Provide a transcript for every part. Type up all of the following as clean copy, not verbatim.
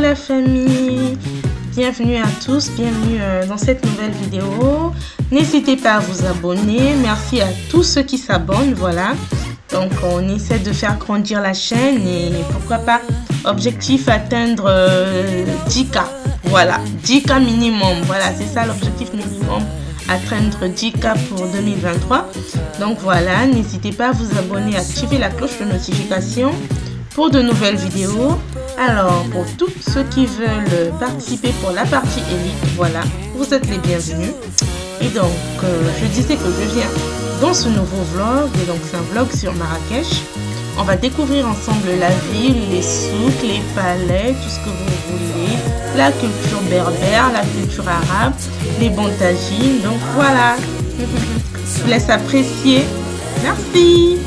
la famille, bienvenue à tous, bienvenue dans cette nouvelle vidéo. N'hésitez pas à vous abonner, merci à tous ceux qui s'abonnent, voilà. Donc on essaie de faire grandir la chaîne et pourquoi pas, objectif atteindre 10K, voilà, 10K minimum, voilà, c'est ça l'objectif minimum, atteindre 10K pour 2023. Donc voilà, n'hésitez pas à vous abonner, à activer la cloche de notification pour de nouvelles vidéos. Alors pour tous ceux qui veulent participer pour la partie élite, voilà, vous êtes les bienvenus. Et donc je disais que je viens dans ce nouveau vlog, et donc c'est un vlog sur Marrakech. On va découvrir ensemble la ville, les souks, les palais, tout ce que vous voulez, la culture berbère, la culture arabe, les bons tagines. Donc voilà, je vous laisse apprécier. Merci.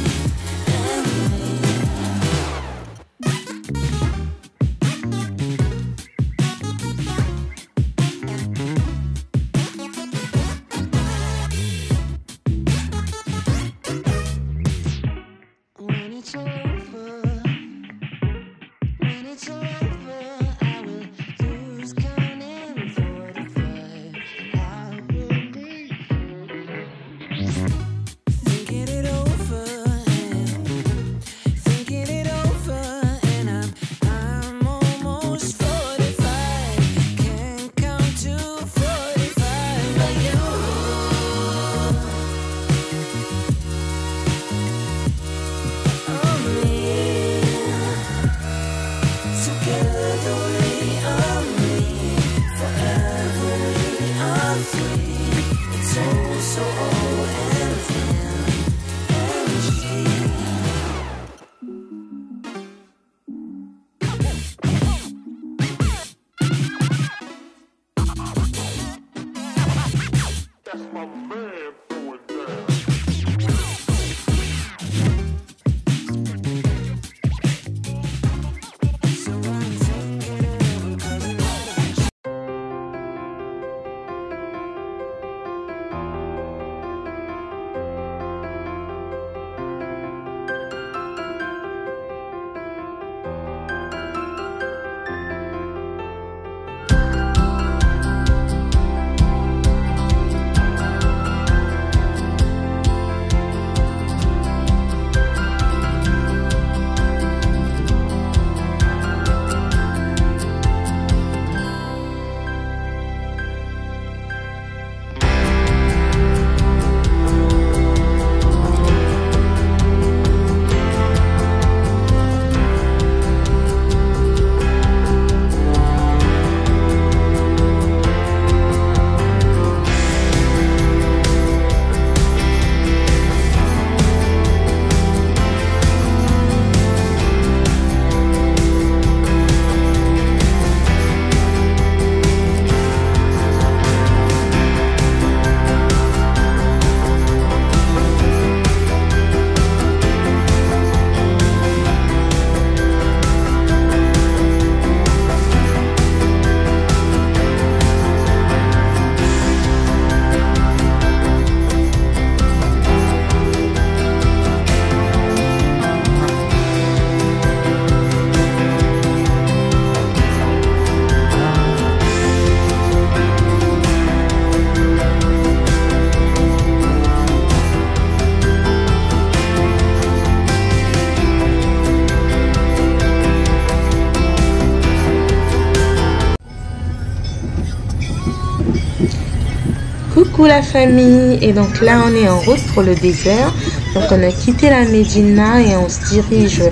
Coucou la famille, et donc là on est en route pour le désert. Donc on a quitté la Médina et on se dirige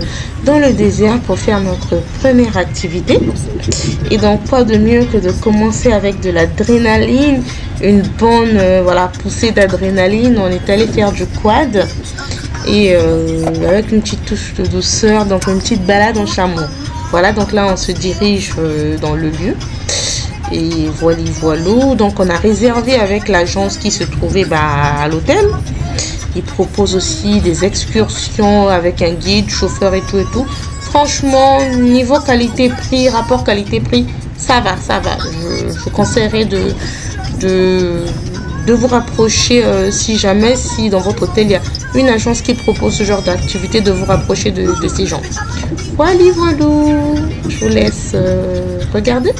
dans le désert pour faire notre première activité. Et donc quoi de mieux que de commencer avec de l'adrénaline, une bonne voilà, poussée d'adrénaline. On est allé faire du quad et avec une petite touche de douceur, donc une petite balade en chameau. Voilà, donc là on se dirige dans le lieu. Et voilà, donc on a réservé avec l'agence qui se trouvait à l'hôtel. Ils proposent aussi des excursions avec un guide, chauffeur et tout. Franchement, niveau qualité-prix, rapport qualité-prix, ça va. Je conseillerais de vous rapprocher si dans votre hôtel il y a une agence qui propose ce genre d'activité, de vous rapprocher de ces gens. Voilà, voilà. Je vous laisse regarder.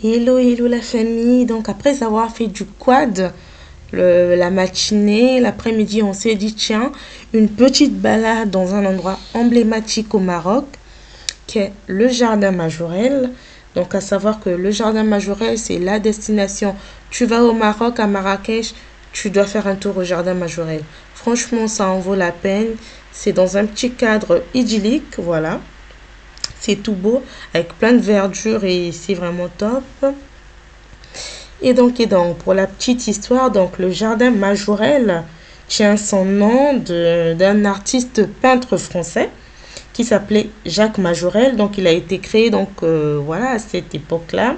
Hello, hello la famille. Donc après avoir fait du quad la matinée, l'après-midi, on s'est dit tiens, une petite balade dans un endroit emblématique au Maroc, qui est le Jardin Majorelle. Donc à savoir que le Jardin Majorelle, c'est la destination. Tu vas au Maroc, à Marrakech, tu dois faire un tour au Jardin Majorelle. Franchement, ça en vaut la peine. C'est dans un petit cadre idyllique, voilà. C'est tout beau, avec plein de verdure et c'est vraiment top. Et donc, pour la petite histoire, donc le Jardin Majorelle tient son nom d'un artiste peintre français qui s'appelait Jacques Majorelle. Donc, il a été créé voilà, à cette époque-là,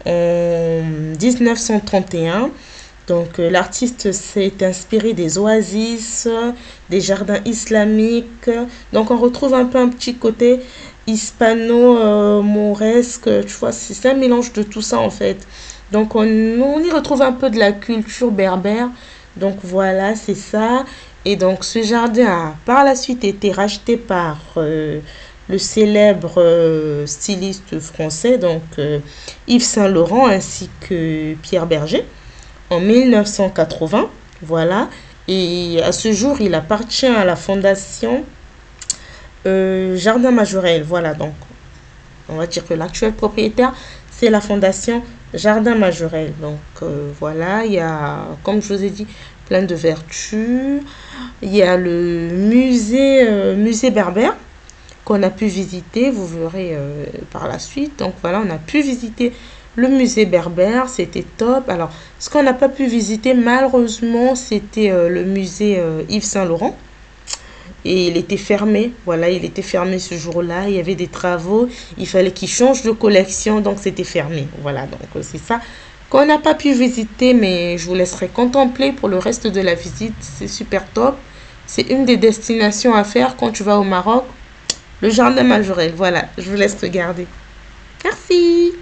en 1931. Donc, l'artiste s'est inspiré des oasis, des jardins islamiques. Donc, on retrouve un peu un petit côté hispano-mauresque. Tu vois, c'est un mélange de tout ça, en fait. Donc, on y retrouve un peu de la culture berbère. Donc, voilà, c'est ça. Et donc, ce jardin a par la suite été racheté par le célèbre styliste français, donc Yves Saint Laurent, ainsi que Pierre Berger, en 1980. Voilà. Et à ce jour, il appartient à la fondation Jardin Majorelle. Voilà, donc, on va dire que l'actuel propriétaire, c'est la fondation Jardin Majorelle. Donc, voilà, il y a, comme je vous ai dit, plein de vertus. Il y a le musée berbère qu'on a pu visiter. Vous verrez par la suite. Donc, voilà, on a pu visiter le musée berbère. C'était top. Alors, ce qu'on n'a pas pu visiter, malheureusement, c'était le musée Yves Saint Laurent. Et il était fermé, voilà, il était fermé ce jour-là, il y avait des travaux, il fallait qu'il change de collection, donc c'était fermé. Voilà, donc c'est ça qu'on n'a pas pu visiter, mais je vous laisserai contempler pour le reste de la visite, c'est super top. C'est une des destinations à faire quand tu vas au Maroc, le Jardin Majorelle, voilà, je vous laisse regarder. Merci.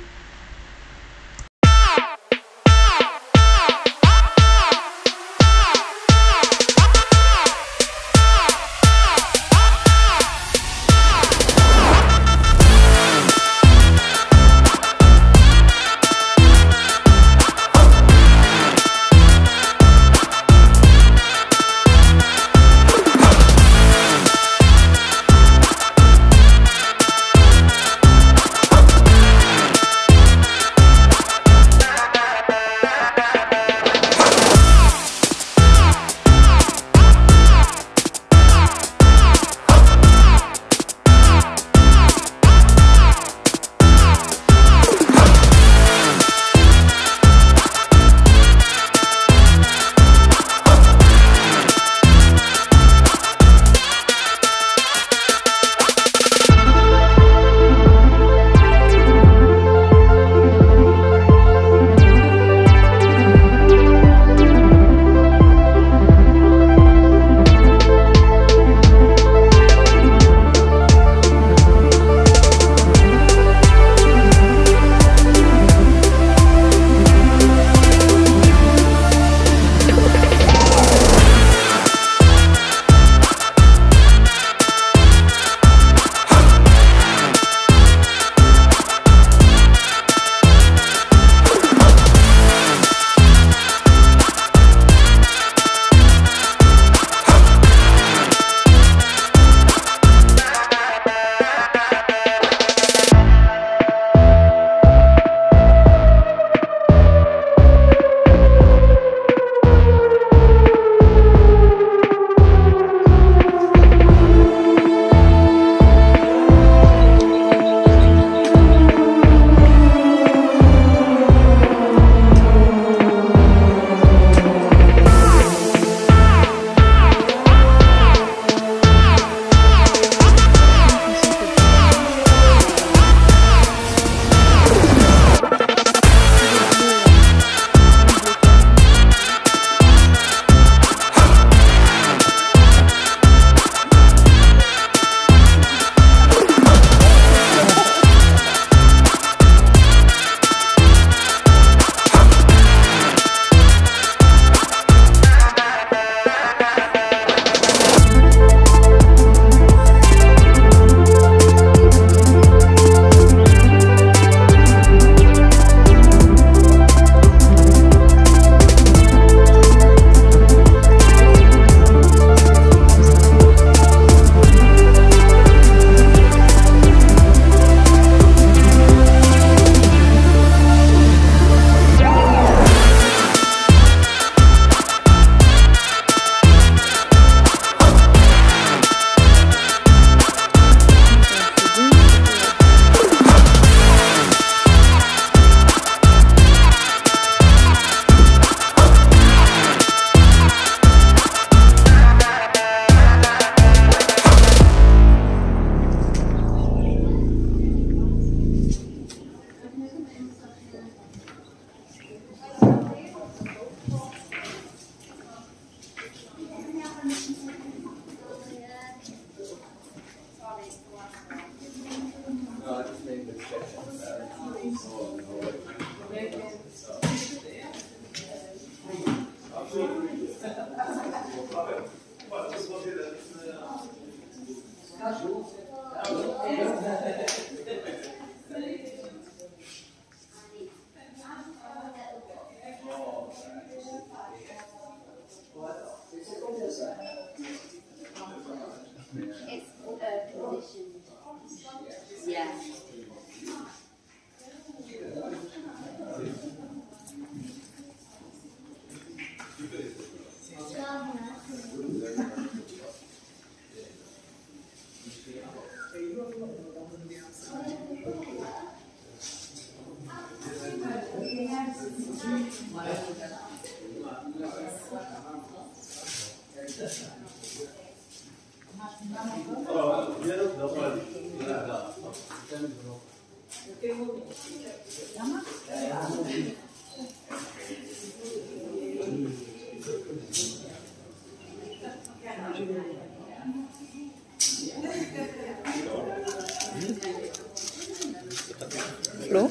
Flo?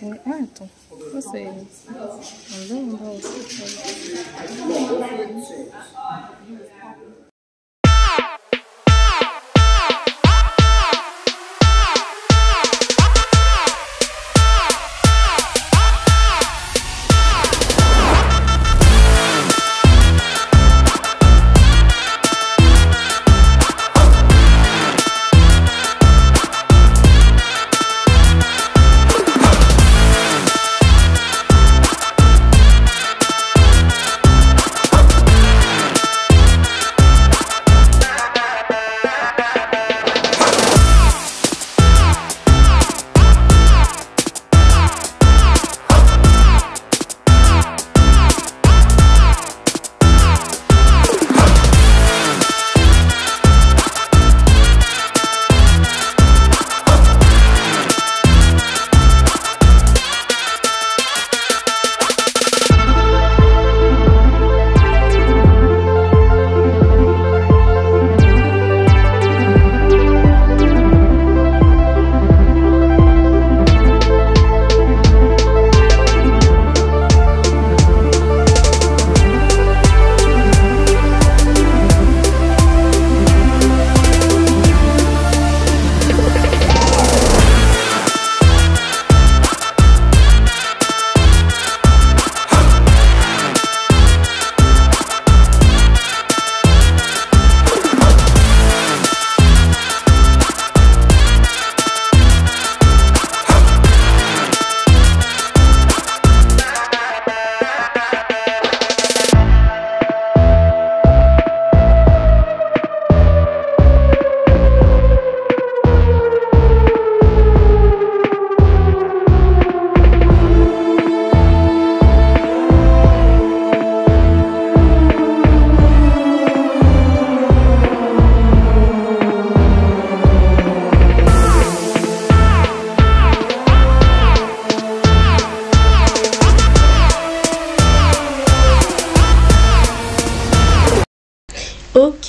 Ouais, ah, attends. Ça, c'est... On va aussi.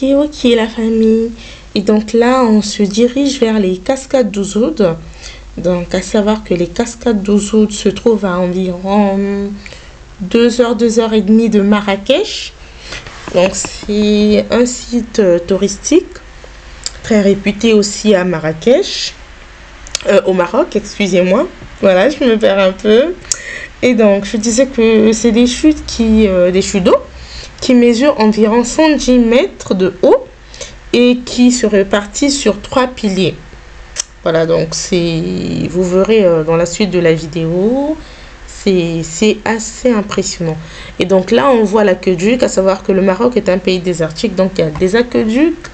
Ok la famille, et donc là on se dirige vers les cascades d'Ouzoud. Donc à savoir que les cascades d'Ouzoud se trouvent à environ 2h30 de Marrakech. Donc c'est un site touristique très réputé aussi à Marrakech, au Maroc, excusez-moi. Voilà, je me perds un peu. Et donc je disais que c'est des chutes d'eau qui mesurent environ 110 mètres de haut et qui se répartissent sur 3 piliers. Voilà, donc vous verrez dans la suite de la vidéo, c'est assez impressionnant. Et donc là, on voit l'aqueduc, à savoir que le Maroc est un pays désertique, donc il y a des aqueducs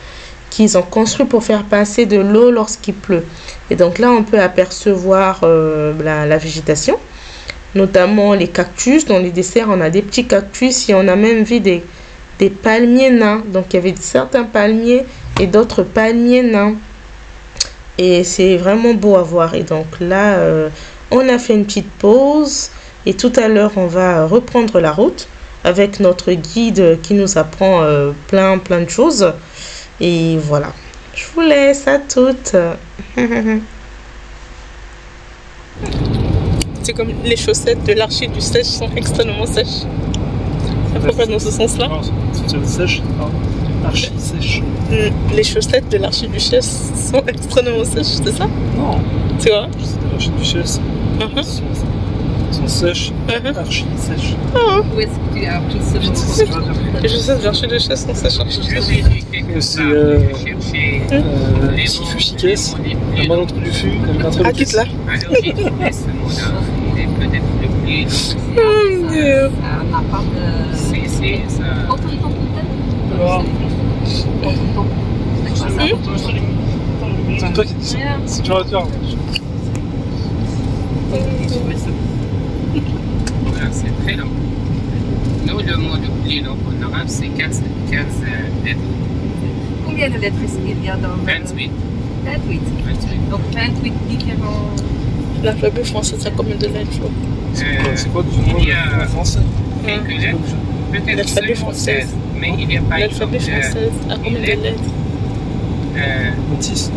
qu'ils ont construits pour faire passer de l'eau lorsqu'il pleut. Et donc là, on peut apercevoir la végétation, notamment les cactus. Dans les desserts, on a des petits cactus et on a même vu des palmiers nains. Donc il y avait certains palmiers et d'autres palmiers nains. Et c'est vraiment beau à voir. Et donc là, on a fait une petite pause. Et tout à l'heure, on va reprendre la route avec notre guide qui nous apprend plein de choses. Et voilà. Je vous laisse à toutes. C'est comme les chaussettes de l'archi du sèche sont extrêmement sèches. Pourquoi dans ce sens-là? Sèche, archi sèche. Les chaussettes de l'archi du sèche sont extrêmement sèches, c'est ça? Non. Tu vois? Les chaussettes de l'archi du sèche sont sèches, archi sèches. Où est-ce que tu as appris ce mot? Les chaussettes de l'archi du sèche sont sèches. C'est Sifuchikès, la main entre du fût, la main entre Ah, du quitte là. On n'a pas de... Autant c'est toi qui dis ça. C'est tu vas le faire. Oui, donc en arabe, c'est 15 lettres. Combien de lettres est-ce qu'il y a dans 28. 28. Donc 28 différents. L'alphabet français, c'est combien de lettres? C'est quoi il y a français? Quelques lettres, peut-être L'alphabet seulement français. 16, mais il y a pas L'alphabet français, à combien de lettres? 26.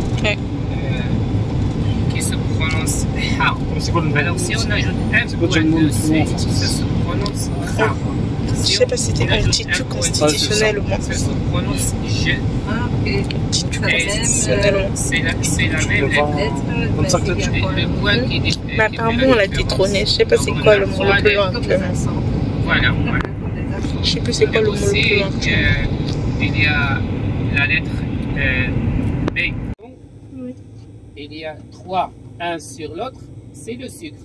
Qui se prononce ha. C'est quoi le nom? Alors si on ajoute un point dessus, ça se prononce ha. Je ne sais pas si c'était un titre constitutionnel ou ça se prononce je. Ah, ok. Titre Et constitutionnel. c'est la même lettre. Comme ça que Le point qui dit. Mais apparemment, on l'a détrôné. Je ne sais pas c'est quoi le mot le plus long actuellement. Voilà. Je ne sais plus c'est quoi le mot le plus long actuellement. Il y a la lettre B. Il y a 3, un sur l'autre, c'est le sucre.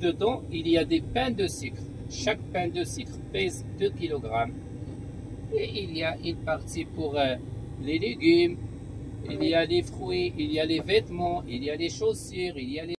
Dedans, il y a des pains de sucre. Chaque pain de sucre pèse 2 kg. Et il y a une partie pour les légumes, il y a les fruits, il y a les vêtements, il y a les chaussures, il y a les...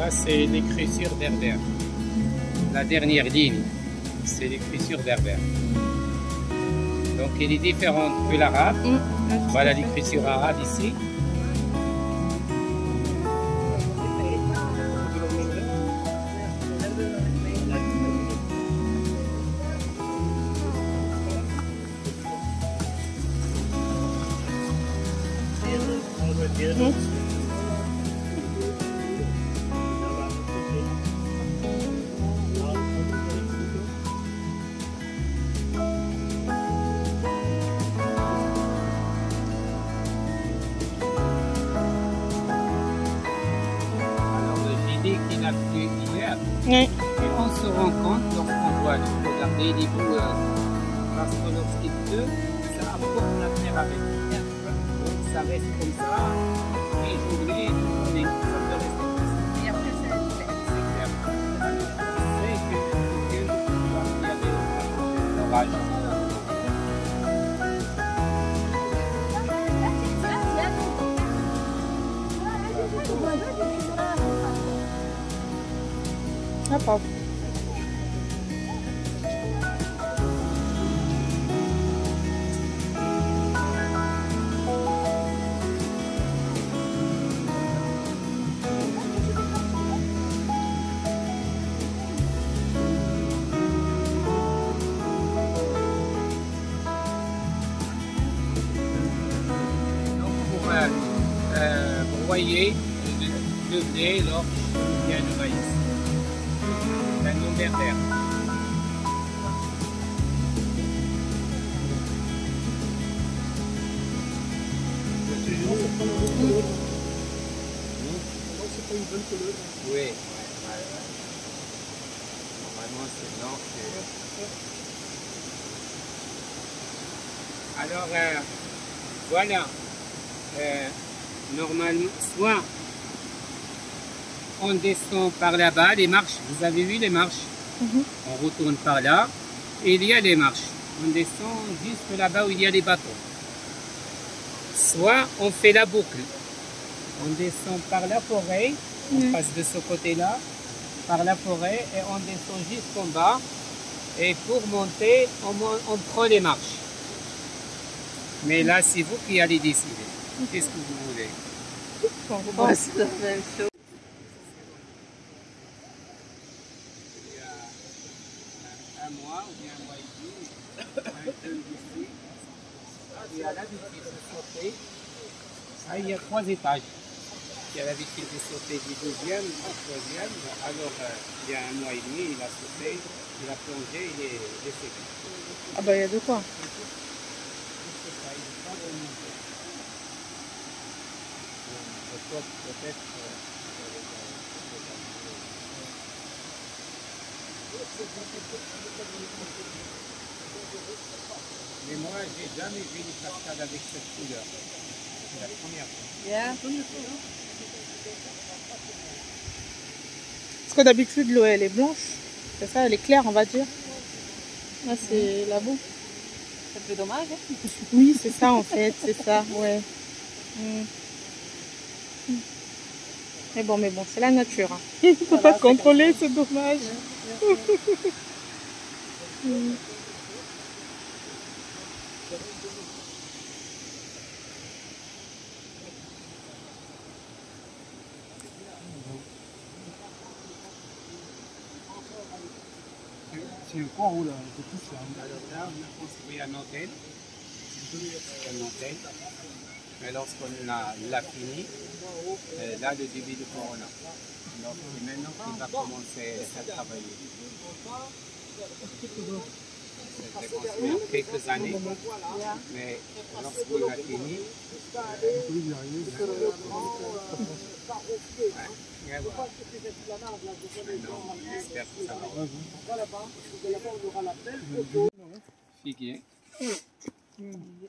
C'est l'écriture berbère. La dernière ligne, c'est l'écriture berbère. Donc elle est différente que l'arabe. Voilà l'écriture arabe ici. Qu'il a plu hier, et on se rend compte lorsqu'on doit regarder les bouts parce que lorsqu'il pleut, ça apporte la terre avec. Donc ça reste comme ça, et journée, ça peut rester comme ça. Et après, c'est clair. C'est que il y avait l'orage. Ah, pardon. Donc pour broyer le blé, l'orge, il y a le maïs. Un nom berbère. Oui. Normalement c'est blanc. Alors voilà. Normalement, soit on descend par là-bas, les marches, vous avez vu les marches? On retourne par là, et il y a les marches. On descend juste là-bas où il y a les bateaux. Soit on fait la boucle. On descend par la forêt, on passe de ce côté-là, par la forêt, et on descend jusqu'en bas. Et pour monter, on prend les marches. Mais là, c'est vous qui allez décider. Qu'est-ce que vous voulez? Moi, c'est la même chose. Il y a un mois ou bien un mois et demi, un ici. Il y a l'habitude de sauter. Ah, il y a 3 étages. Il y a l'habitude de sauter du 2e au 3e. Alors, il y a un mois et demi, il a sauté, il a plongé, il est sécu. Ah bah il y a de quoi. Mais moi, j'ai jamais vu une cascade avec cette couleur. C'est la première fois. Yeah. Parce que d'habitude l'eau elle est blanche. C'est ça, elle est claire on va dire. Là c'est la boue. C'est un peu dommage, hein? Oui c'est ça en fait, c'est ça, ouais. Mais bon, c'est la nature. Hein. On ne peut pas contrôler, c'est dommage. C'est quoi en haut là? C'est tout ça. Alors là, on a construit un hôtel. Mais lorsqu'on l'a fini, là, le début de Corona. Donc, c'est maintenant qu'il va commencer à travailler. C'était construit en quelques années, mais lorsqu'on a fini, maintenant, j'espère que ça va. Figuier.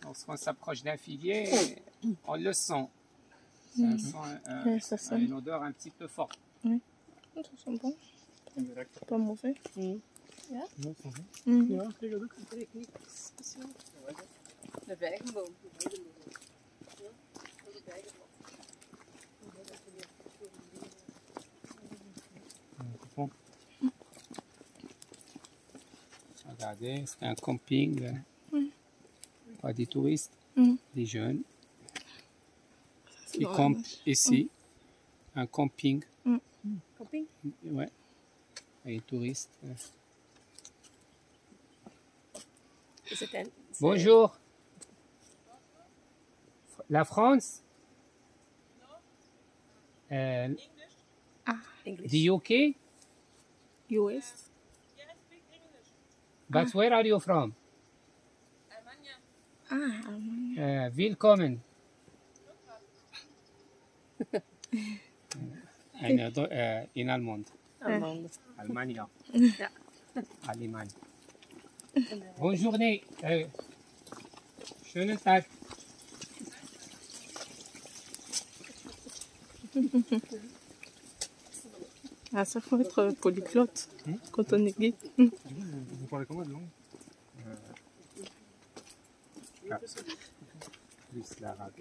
Lorsqu'on s'approche d'un figuier, on le sent. Ça sent une odeur un petit peu forte. Oui, ça sent bon. Pas mauvais. De bergenboom. Regardez, c'est un camping. Pas des touristes, des jeunes. Ils campent ici. Un camping. Camping? Ouais. Et les touristes. Bonjour. La France? The UK? US. But where are you from? Willkommen. In Allemande. Allemagne. Allemagne. Bonne journée. Schönen Tag. Ah, ça faut être polyglotte quand on est guide. Vous parlez comment de langue? Plus l'arabe.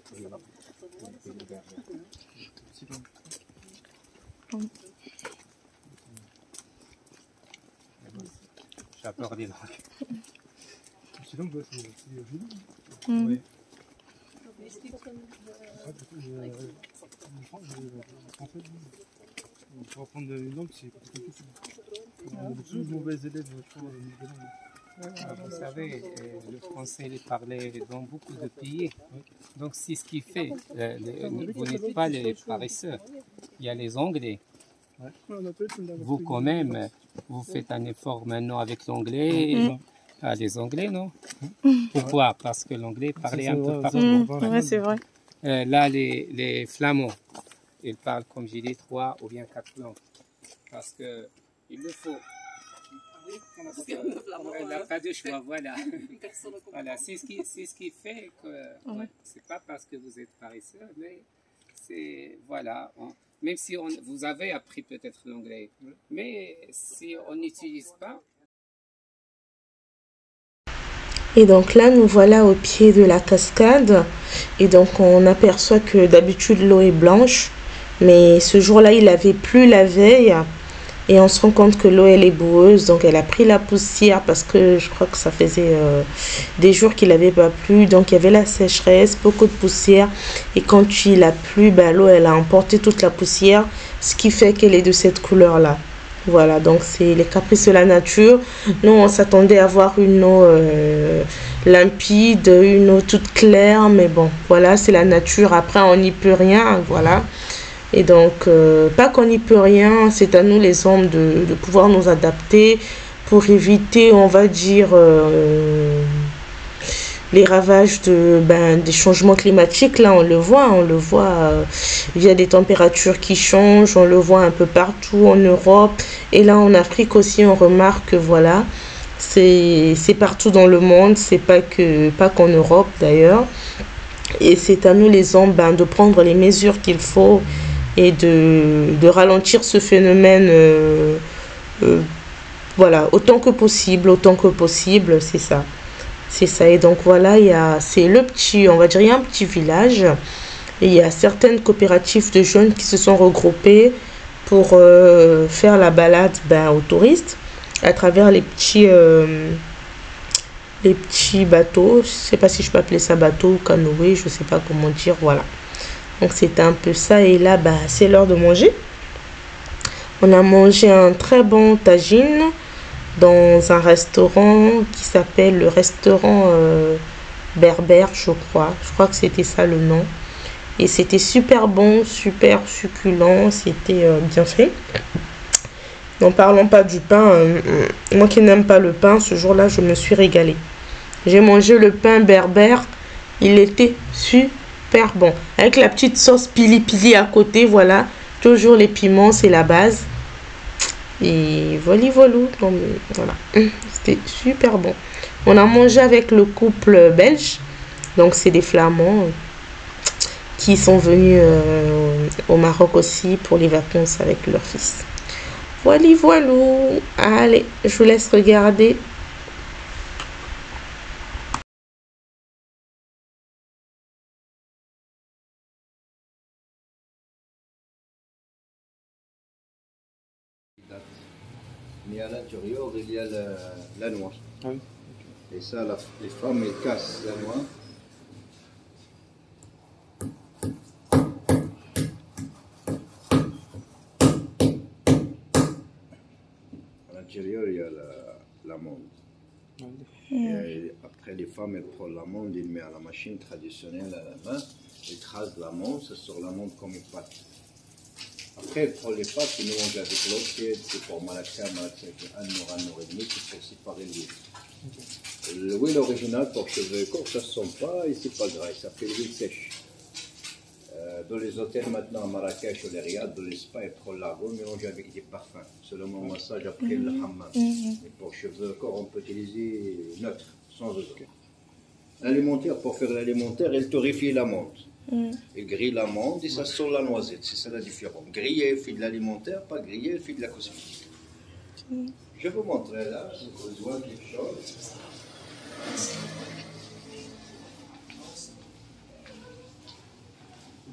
J'adore les langues. C'est langue, c'est joli. Oui. Pour apprendre une langue, c'est compliqué. On a de plus mauvais élèves, je crois, Vous savez, le français est parlé dans beaucoup de pays. Donc, c'est ce qui fait. Vous n'êtes pas les paresseux. Il y a les Anglais. Vous, quand même, vous faites un effort maintenant avec l'anglais. Ah, les Anglais, non? Pourquoi? Parce que l'anglais parlait un peu partout. Oui, c'est vrai. Là, les Flamands, ils parlent, comme j'ai dit, 3 ou bien 4 langues. Parce que il le faut. Elle n'a pas de choix, voilà. Voilà, c'est ce qui fait que c'est pas parce que vous êtes paresseux, mais c'est voilà. même si vous avez appris peut-être l'anglais, mais si on n'utilise pas. Et donc là, nous voilà au pied de la cascade. Et donc, on aperçoit que d'habitude, l'eau est blanche. Mais ce jour-là, il avait plu la veille. Et on se rend compte que l'eau, elle est boueuse. Donc, elle a pris la poussière parce que je crois que ça faisait des jours qu'il n'avait pas plu. Donc, il y avait la sécheresse, beaucoup de poussière. Et quand il a plu, ben, l'eau, elle a emporté toute la poussière. Ce qui fait qu'elle est de cette couleur-là. Voilà, donc c'est les caprices de la nature. Nous, on s'attendait à voir une eau limpide, une eau toute claire, mais bon, voilà, c'est la nature. Après, on n'y peut rien, voilà. Et donc, pas qu'on n'y peut rien, c'est à nous les hommes de pouvoir nous adapter pour éviter, on va dire, les ravages des changements climatiques. Là, on le voit il y a des températures qui changent, on le voit un peu partout en Europe. Et là, en Afrique aussi, on remarque que voilà, c'est partout dans le monde, c'est pas qu'en Europe d'ailleurs. Et c'est à nous les hommes de prendre les mesures qu'il faut et de ralentir ce phénomène, voilà, autant que possible, c'est ça. C'est ça. Et donc voilà, c'est le petit, on va dire, il y a un petit village. Et il y a certaines coopératives de jeunes qui se sont regroupées pour faire la balade aux touristes à travers les petits bateaux. Je ne sais pas si je peux appeler ça bateau ou canoë, je ne sais pas comment dire, voilà. Donc c'était un peu ça. Et là, c'est l'heure de manger. On a mangé un très bon tagine dans un restaurant qui s'appelle le restaurant Berbère, je crois. Je crois que c'était ça le nom. Et c'était super bon, super succulent, c'était bien fait. N'en parlons pas du pain. Moi qui n'aime pas le pain, ce jour-là, je me suis régalée. J'ai mangé le pain Berbère. Il était super bon. Avec la petite sauce pili-pili à côté, voilà. Toujours les piments, c'est la base. Et voilà. C'était super bon. On a mangé avec le couple belge. Donc, c'est des Flamands qui sont venus au Maroc aussi pour les vacances avec leur fils. Voilà. Allez, je vous laisse regarder. Mais à l'intérieur, il y a la noix. Ah oui. Et ça, les femmes, elles cassent la noix. À l'intérieur, il y a l'amande. Et après, les femmes, elles prennent l'amande, elles mettent à la machine traditionnelle à la main, elles tracent l'amande, ça sort l'amande comme une pâte. Après, elle prend les pâtes et mélange avec l'autre, c'est pour Malacca, c'est 1 heure et demie, c'est pour séparer l'huile. L'huile originale pour cheveux courts, ça ne se sent pas et c'est pas gras, ça fait l'huile sèche. Dans les hôtels maintenant à Marrakech ou les Riyad, dans les spas, elle prend l'argent mélangé avec des parfums. C'est le massage après le hammam. Et pour cheveux courts, on peut utiliser neutre, sans odeur. L'alimentaire, pour faire l'alimentaire, elle torréfie l'amande. Elle grille l'amande et ça sort la noisette, c'est ça la différence. Griller, elle fait de l'alimentaire, pas griller, elle fait de la cosmétique. Je vais vous montrer là, je vois quelque chose.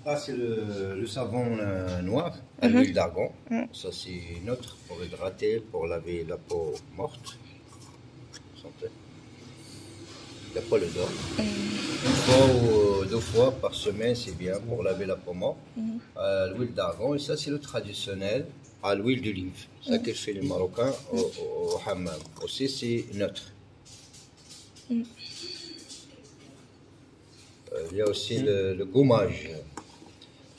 Là, c'est le savon noir à l'huile d'argan. Ça, c'est neutre pour hydrater, pour laver la peau morte. Santé. Il n'y a pas l'odeur. 1 fois ou 2 fois par semaine, c'est bien pour laver la peau morte. L'huile d'argan, et ça, c'est le traditionnel à l'huile d'olive. C'est ça que fait les Marocains au hammam. Aussi, c'est neutre. Il y a aussi le gommage.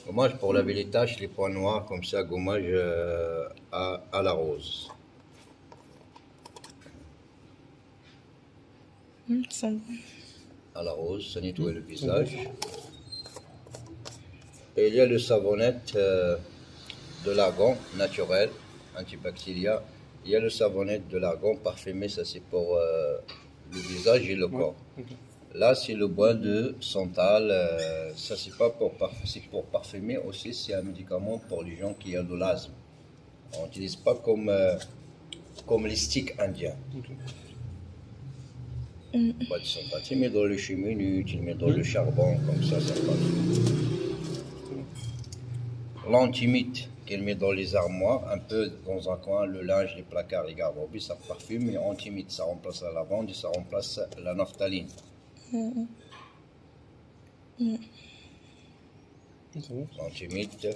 Gommage pour laver les taches, les points noirs, comme ça, gommage à la rose. À la rose, ça nettoie le visage. Et il y a le savonnette de l'argan naturel, antibactérien. Il y a le savonnette de l'argan parfumé, ça c'est pour le visage et le corps. Là, c'est le bois de santal. Ça, c'est pas pour, c'est pour parfumer aussi. C'est un médicament pour les gens qui ont de l'asthme. On n'utilise pas comme, comme les sticks indiens. Bois de santal. Tu mets dans le cheminée, tu mets dans le charbon, comme ça passe. L'antimite qu'elle met dans les armoires, un peu dans un coin, le linge, les placards, les garde-robes, ça parfume, mais antimite, ça remplace la lavande et ça remplace la naphtaline. L'antimite.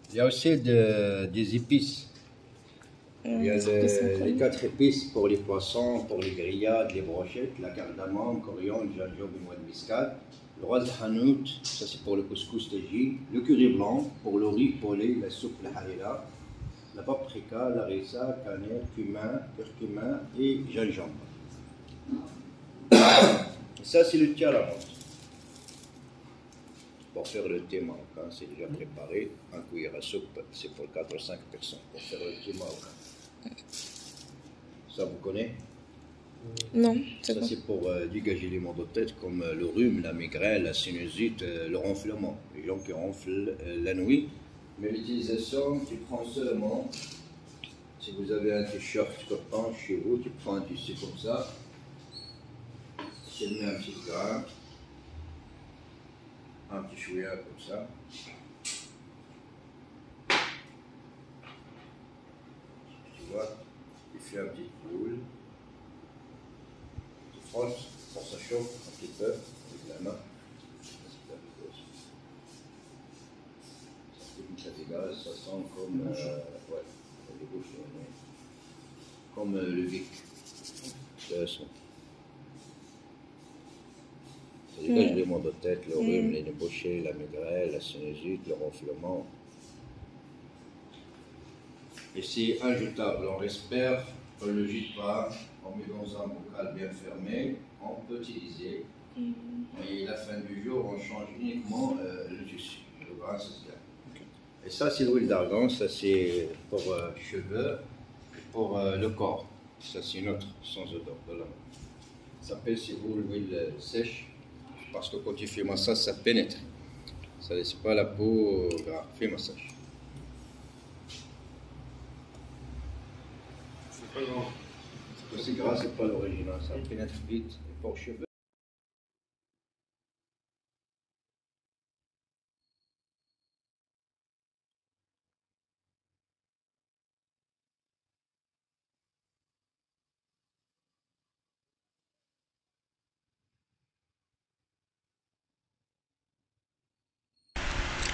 Il y a aussi des épices. Il y a les 4 épices pour les poissons, pour les grillades, les brochettes, la cardamome, coriandre, gingembre et noix de muscade. Le roi de hanout, ça c'est pour le couscous tagine. Le curry blanc pour le riz polé, la soupe, la harira. La paprika, la harissa, cannelle, cumin, curcuma et gingembre. Ça c'est le thé à la menthe. Pour faire le thé marocain, c'est déjà préparé. Un cuillère à soupe, c'est pour 4 ou 5 personnes. Pour faire le thé marocain. Ça vous connaissez? Non. Ça c'est pour dégager les maux de tête comme le rhume, la migraine, la sinusite, le ronflement. Les gens qui ronflent la nuit. Mais l'utilisation, tu prends seulement, si vous avez un t-shirt coton chez vous, tu prends un tissu comme ça. Tu mets un petit grain, un petit chouïa comme ça. Tu vois, tu fais un petit boule. Tu frosses, pour ça chauffe un petit peu avec la main. Ça fait gaz, ça sent comme, ouais, les bouches, comme le Vic. Ça sent. Ça dégage les maux de tête, le rhume, les débouchés, la migraine, la sinusite, le ronflement. Et c'est injetable, on respire, on ne le jette pas, on met dans un bocal bien fermé, on peut utiliser. Et à la fin du jour, on change uniquement le tissu, le grain social. Et ça, c'est l'huile d'argan, ça c'est pour cheveux, pour le corps. Ça c'est notre sans odeur de l'homme. Ça s'appelle, si vous, l'huile sèche, parce que quand tu fais massage, ça pénètre. Ça ne laisse pas la peau gras. Fais massage. C'est pas grand. C'est gras, c'est pas l'original, ça pénètre vite. Et pour cheveux.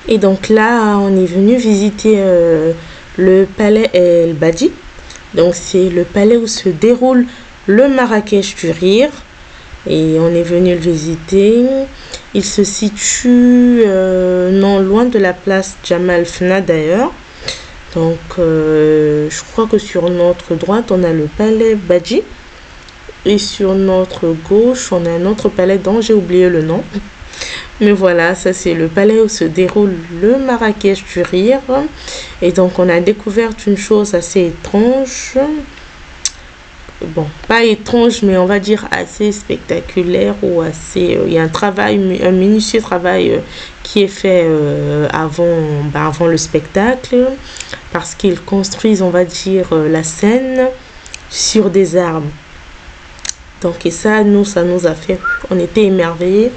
Et donc là, on est venu visiter le palais El Badji. Donc c'est le palais où se déroule le Marrakech du Rire. Et on est venu le visiter. Il se situe non loin de la place Jamal Fna d'ailleurs. Donc je crois que sur notre droite, on a le palais Badji. Et sur notre gauche, on a un autre palais dont j'ai oublié le nom. Mais voilà, ça c'est le palais où se déroule le Marrakech du Rire. Et donc on a découvert une chose assez étrange. Bon, pas étrange, mais on va dire assez spectaculaire ou assez... il y a un minutieux travail qui est fait avant le spectacle. Parce qu'ils construisent, on va dire, la scène sur des arbres. Donc et ça nous a fait... On était émerveillés.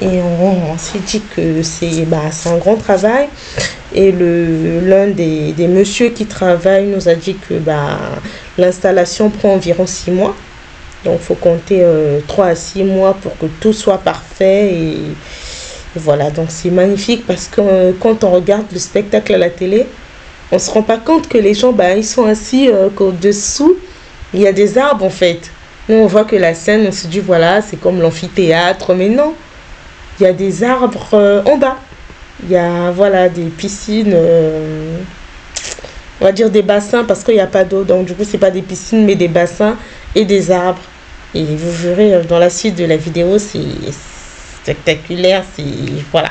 Et on s'est dit que c'est un grand travail. Et l'un des messieurs qui travaille nous a dit que l'installation prend environ 6 mois. Donc il faut compter 3 à 6 mois pour que tout soit parfait. Et voilà, donc c'est magnifique parce que quand on regarde le spectacle à la télé, on ne se rend pas compte que les gens, ils sont assis qu'au-dessous, il y a des arbres en fait. Nous on voit que la scène, on se dit voilà, c'est comme l'amphithéâtre, mais non. Il y a des arbres en bas. Il y a voilà, des piscines, on va dire des bassins parce qu'il n'y a pas d'eau. Donc du coup, ce n'est pas des piscines, mais des bassins et des arbres. Et vous verrez dans la suite de la vidéo, c'est spectaculaire. Voilà.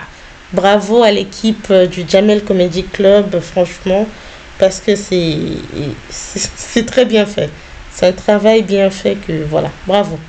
Bravo à l'équipe du Jamel Comedy Club, franchement, parce que c'est très bien fait. C'est un travail bien fait que voilà. Bravo.